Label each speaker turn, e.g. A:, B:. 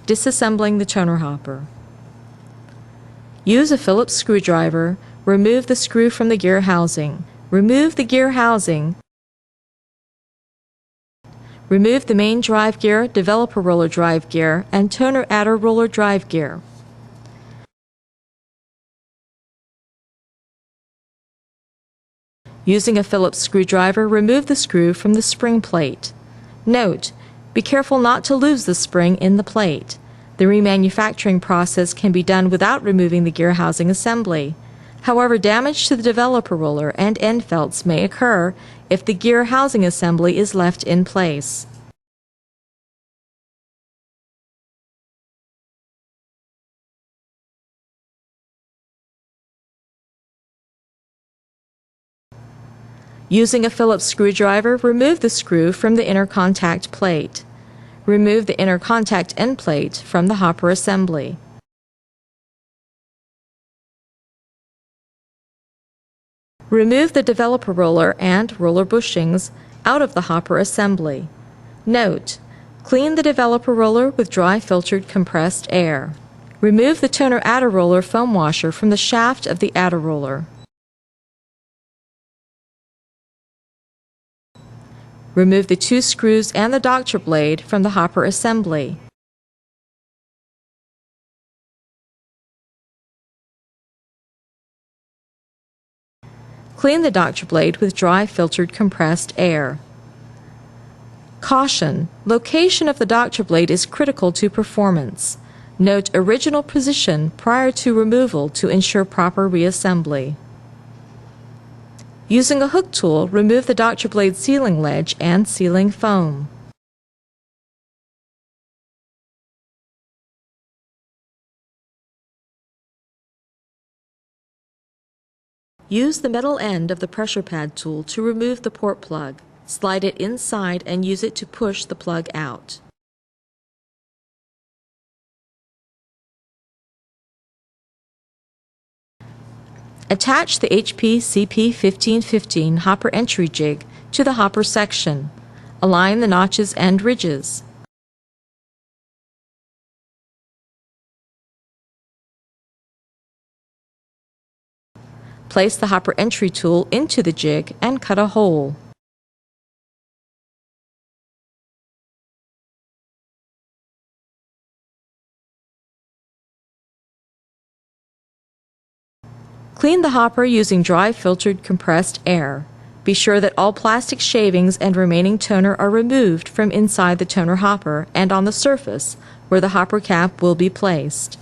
A: Disassembling the toner hopper. Use a Phillips screwdriver. Remove the screw from the gear housing. Remove the gear housing. Remove the main drive gear, developer roller drive gear, and toner adder roller drive gear. Using a Phillips screwdriver, remove the screw from the spring plate. Note: be careful not to lose the spring in the plate. The remanufacturing process can be done without removing the gear housing assembly. However, damage to the developer roller and end felts may occur if the gear housing assembly is left in place. Using a Phillips screwdriver, remove the screw from the inner contact plate. Remove the inner contact end plate from the hopper assembly. Remove the developer roller and roller bushings out of the hopper assembly. Note: clean the developer roller with dry filtered compressed air. Remove the toner adder roller foam washer from the shaft of the adder roller. Remove the 2 screws and the doctor blade from the hopper assembly. Clean the doctor blade with dry filtered compressed air. Caution: location of the doctor blade is critical to performance. Note original position prior to removal to ensure proper reassembly. Using a hook tool, remove the doctor blade sealing ledge and sealing foam. Use the metal end of the pressure pad tool to remove the port plug. Slide it inside and use it to push the plug out. Attach the HP CP1515 hopper entry jig to the hopper section. Align the notches and ridges. Place the hopper entry tool into the jig and cut a hole. Clean the hopper using dry filtered compressed air. Be sure that all plastic shavings and remaining toner are removed from inside the toner hopper and on the surface where the hopper cap will be placed.